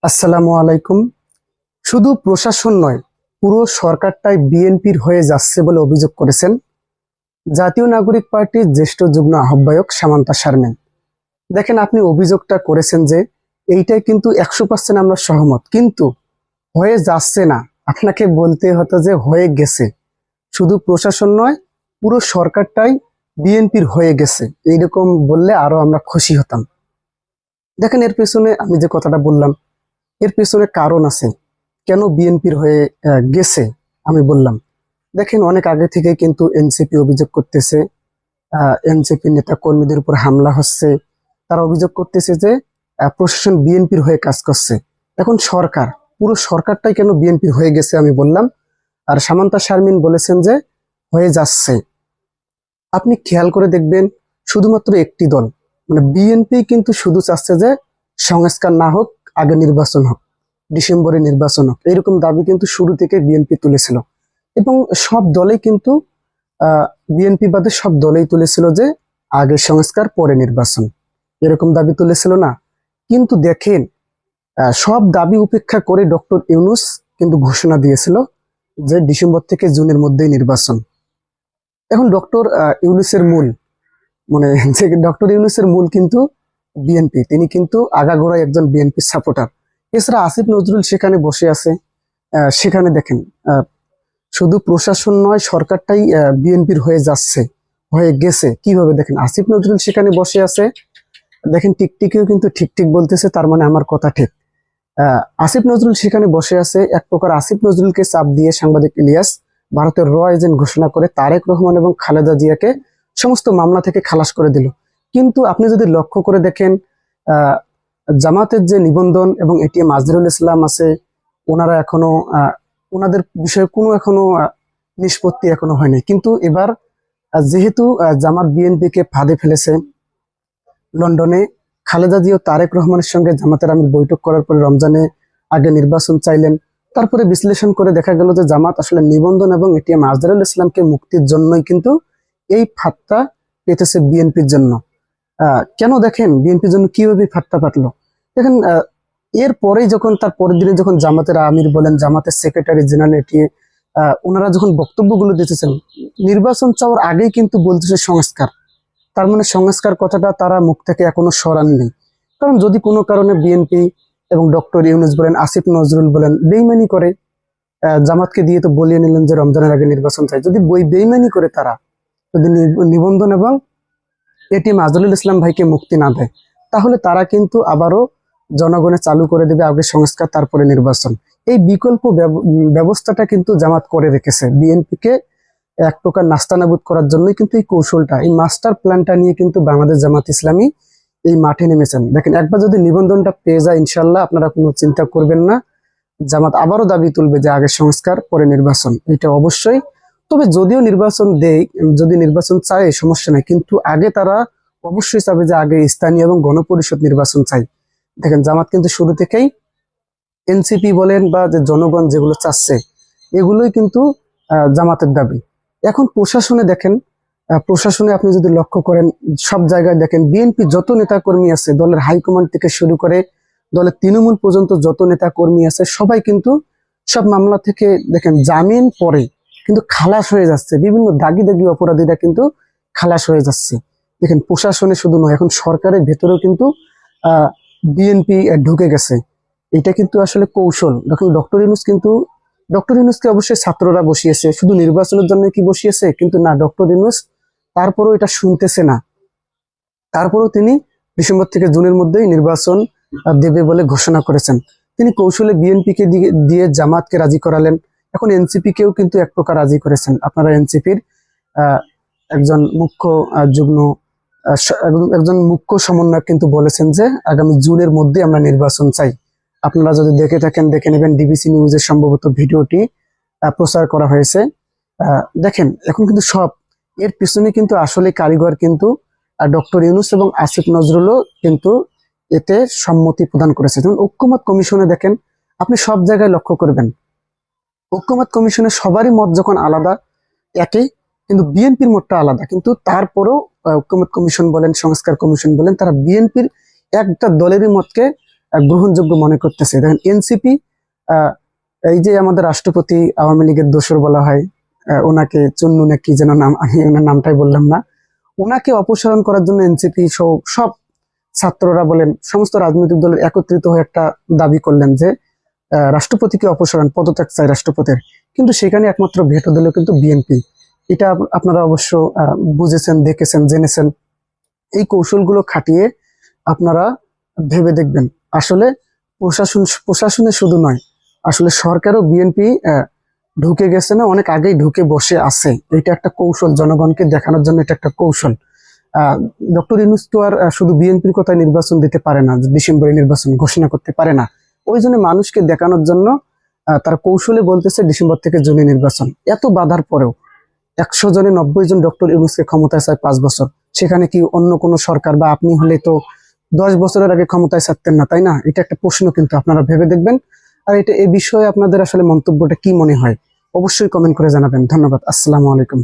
আসসালামু আলাইকুম। শুধু প্রশাসন নয়, পুরো সরকারটাই বিএনপির হয়ে যাচ্ছে বলে অভিযোগ করেছেন জাতীয় নাগরিক পার্টির জ্যেষ্ঠ যুগ্ম আহ্বায়ক সামান্তা শারমিন। দেখেন, আপনি অভিযোগটা করেছেন যে এইটাই কিন্তু 100% আমরা সহমত, কিন্তু হয়ে যাচ্ছে না। আপনাকে বলতে হতো যে হয়ে গেছে। শুধু প্রশাসন নয়, পুরো সরকারটাই বিএনপির হয়ে গেছে, এইরকম বললে আরো আমরা খুশি হতাম। দেখেন, এর পেছনে আমি যে কথাটা বললাম, এর পেছনে কারণ আছে কেন বিএনপির হয়ে গেছে। আমি বললাম, দেখেন, অনেক আগে থেকে কিন্তু এনসিপি অভিযোগ করতেছে, এনসিপি নেতা কর্মীদের উপর হামলা হচ্ছে। তারা অভিযোগ করতেছে যে প্রশাসন বিএনপির হয়ে কাজ করছে। এখন সরকার, পুরো সরকারটাই কেন বিএনপির হয়ে গেছে আমি বললাম। আর সামান্তা শারমিন বলেছেন যে হয়ে যাচ্ছে। আপনি খেয়াল করে দেখবেন, শুধুমাত্র একটি দল, মানে বিএনপি কিন্তু শুধু চাচ্ছে যে সংস্কার না হোক, আগে নির্বাচন হোক, ডিসেম্বরে নির্বাচন হোক, এরকম দাবি কিন্তু শুরু থেকে বিএনপি তুলেছিল। এবং সব দলেই কিন্তু বিএনপি বাদে সব দলেই তুলেছিল যে আগে সংস্কার পরে নির্বাচন, এরকম দাবি তুলেছিল না। কিন্তু দেখেন, সব দাবি উপেক্ষা করে ডক্টর ইউনূস কিন্তু ঘোষণা দিয়েছিল যে ডিসেম্বর থেকে জুনের মধ্যেই নির্বাচন। এখন ডক্টর ইউনূসের মূল, মানে যে ডক্টর ইউনূসের মূল কিন্তু বিএনপি, তিনি কিন্তু আগাগোড়াই একজন বিএনপি সাপোর্টার। এছাড়া আসিফ নজরুল সেখানে বসে আছে। সেখানে দেখেন, শুধু প্রশাসন নয়, সরকারটাই বিএনপির হয়ে যাচ্ছে, হয়ে গেছে। কিভাবে দেখেন, আসিফ নজরুল সেখানে বসে আছে। দেখেন, টিকটিকিও কিন্তু ঠিক ঠিক বলতেছে, তার মানে আমার কথা ঠিক। আসিফ নজরুল সেখানে বসে আছে। এক প্রকার আসিফ নজরুলকে চাপ দিয়ে সাংবাদিক ইলিয়াস ভারতের র এজেন্ট ঘোষণা করে তারেক রহমান এবং খালেদা জিয়াকে সমস্ত মামলা থেকে খালাস করে দিল। কিন্তু আপনি যদি লক্ষ্য করে দেখেন, আহ জামাতের যে নিবন্ধন এবং এটিএম আজহারুল ইসলাম আছে, ওনারা এখনো ওনাদের বিষয়ে কোনো এখনো নিষ্পত্তি এখনো হয়নি। কিন্তু এবার যেহেতু জামাত বিএনপিকে ফাঁদে ফেলেছে, লন্ডনে খালেদা জিয়া ও তারেক রহমানের সঙ্গে জামাতের আমির বৈঠক করার পরে রমজানে আগে নির্বাচন চাইলেন। তারপরে বিশ্লেষণ করে দেখা গেল যে জামাত আসলে নিবন্ধন এবং এটিএম আজহারুল ইসলামকে মুক্তির জন্যই কিন্তু এই ফাঁদটা পেতেছে বিএনপির জন্য। কেন দেখেন, বিএনপির জন্য কিভাবে ফাঁদটা পাতলো দেখেন। এর পরেই যখন, তার পরের দিনে যখন জামাতের আমির বলেন, জামাতের সেক্রেটারি জেনারেল এটিএ, ওনারা যখন বক্তব্যগুলো দিতেছেন, নির্বাচন চাওয়ার আগেই কিন্তু বলতেছে সংস্কার। তার মানে সংস্কার কথাটা তারা মুখ থেকে এখনো সরাননি। কারণ যদি কোনো কারণে বিএনপি এবং ডক্টর ইউনূস বলেন, আসিফ নজরুল বলেন বেইমানি করে, জামাতকে দিয়ে তো বলিয়ে নিলেন যে রমজানের আগে নির্বাচন চাই, যদি বেইমানি করে তারা, যদি নিবন্ধন এবং এটিএম আজহারুল ইসলাম ভাইকে মুক্তি না দেয়, তাহলে তারা কিন্তু আবারও জনগণে চালু করে দেবে আগে সংস্কার তারপরে নির্বাচন। এই বিকল্প ব্যবস্থাটা কিন্তু জামাত করে রেখেছে বিএনপিকে এক প্রকার নাস্তানাবুদ করার জন্যই। কিন্তু এই কৌশলটা, এই মাস্টার প্ল্যানটা নিয়ে কিন্তু বাংলাদেশ জামাত ইসলামী এই মাঠে নেমেছেন। দেখেন, একবার যদি নিবন্ধনটা পেয়ে যায়, ইনশাল্লাহ আপনারা কোনো চিন্তা করবেন না, জামাত আবারও দাবি তুলবে যে আগে সংস্কার পরে নির্বাচন, এটা অবশ্যই। তবে যদিও নির্বাচন দেয়, যদি নির্বাচন চায় সমস্যা নাই, কিন্তু আগে তারা অবশ্যই চাবে যে আগে স্থানীয় এবং গণপরিষদ নির্বাচন চাই। দেখেন, জামাত কিন্তু শুরু থেকেই এনসিপি বলেন বা যে জনগণ যেগুলো চাচ্ছে, এগুলোই কিন্তু জামাতের দাবি। এখন প্রশাসনে দেখেন, প্রশাসনে আপনি যদি লক্ষ্য করেন, সব জায়গায় দেখেন বিএনপি যত নেতা কর্মী আছে, দলের হাইকমান্ড থেকে শুরু করে দলের তৃণমূল পর্যন্ত যত নেতা কর্মী আছে, সবাই কিন্তু সব মামলা থেকে দেখেন জামিন পরে কিন্তু খালাস হয়ে যাচ্ছে। বিভিন্ন দাগি দাগি অপরাধীরা কিন্তু খালাস হয়ে যাচ্ছে। দেখেন, প্রশাসনে শুধু নয়, এখন সরকারের ভেতরেও কিন্তু বিএনপি ঢুকে গেছে। এটা কিন্তু আসলে কৌশল। দেখুন, ডক্টর ইউনূসকে অবশ্যই ছাত্ররা বসিয়েছে, শুধু নির্বাচনের জন্য কি বসিয়েছে? কিন্তু না, ডক্টর ইউনূস তারপরেও এটা শুনতেছে না। তারপরেও তিনি ডিসেম্বর থেকে জুনের মধ্যেই নির্বাচন দেবে বলে ঘোষণা করেছেন। তিনি কৌশলে বিএনপিকে দিয়ে জামাতকে রাজি করালেন। এখন এনসিপি কেও কিন্তু এক প্রকার রাজি করেছেন। আপনারা এনসিপির একজন মুখ্য যুগ্ম একজন মুখ্য সমন্বয়ক কিন্তু বলেছেন যে আগামী জুনের মধ্যে আমরা নির্বাচন চাই। আপনারা যদি দেখে থাকেন, দেখে নেবেন, ডিবিসি নিউজের সম্ভবত ভিডিওটি প্রচার করা হয়েছে। দেখেন, এখন কিন্তু সব এর পিছনে কিন্তু আসলে কারিগর কিন্তু ডক্টর ইউনূস এবং আসিফ নজরুলও কিন্তু এতে সম্মতি প্রদান করেছে। যেমন ঐক্যমত কমিশনে দেখেন, আপনি সব জায়গায় লক্ষ্য করবেন, ঐক্যমত কমিশনে সবারই মত যখন আলাদা একই, কিন্তু বিএনপির মতটা আলাদা। কিন্তু তারপরেও ঐক্যমত কমিশন বলেন, সংস্কার কমিশন বলেন, তারা বিএনপির একটা দলেরই মতকে গ্রহণযোগ্য মনে করতেছে। দেখেন এনসিপি, এই যে আমাদের রাষ্ট্রপতি আওয়ামী লীগের দোসর বলা হয়, ওনাকে চুন্নু না কি যেন নাম, আমি ওনার নামটাই বললাম না, ওনাকে অপসারণ করার জন্য এনসিপি সব ছাত্ররা বলেন সমস্ত রাজনৈতিক দলের একত্রিত হয়ে একটা দাবি করলেন যে রাষ্ট্রপতিকে অপসারণ, পদত্যাগ চাই রাষ্ট্রপতির। কিন্তু সেখানে একমাত্র ভেটো দিল কিন্তু বিএনপি। এটা আপনারা অবশ্য বুঝেছেন, দেখেছেন, জেনেছেন। এই কৌশলগুলো খাটিয়ে আপনারা ভেবে দেখবেন, আসলে প্রশাসনে শুধু নয়, আসলে সরকারও বিএনপি ঢুকে গেছে না, অনেক আগেই ঢুকে বসে আছে। এটা একটা কৌশল, জনগণকে দেখানোর জন্য এটা একটা কৌশল। ডক্টর ইউনূস তো আর শুধু বিএনপির কথায় নির্বাচন দিতে পারে না, ডিসেম্বরে নির্বাচন ঘোষণা করতে পারে না। ওই জন্য মানুষকে দেখানোর জন্য তার কৌশলে বলতেছে ডিসেম্বর থেকে জুনে নির্বাচন। এত বাধার পরেও 100 জনে 90 জন ডক্টর ইউনূসকে ক্ষমতায় চায় 5 বছর। সেখানে কি অন্য কোনো সরকার বা আপনি হলে তো 10 বছরের আগে ক্ষমতায় ছাড়তেন না, তাই না? এটা একটা প্রশ্ন, কিন্তু আপনারা ভেবে দেখবেন। আর এটা, এ বিষয়ে আপনাদের আসলে মন্তব্যটা কি মনে হয় অবশ্যই কমেন্ট করে জানাবেন। ধন্যবাদ। আসসালামু আলাইকুম।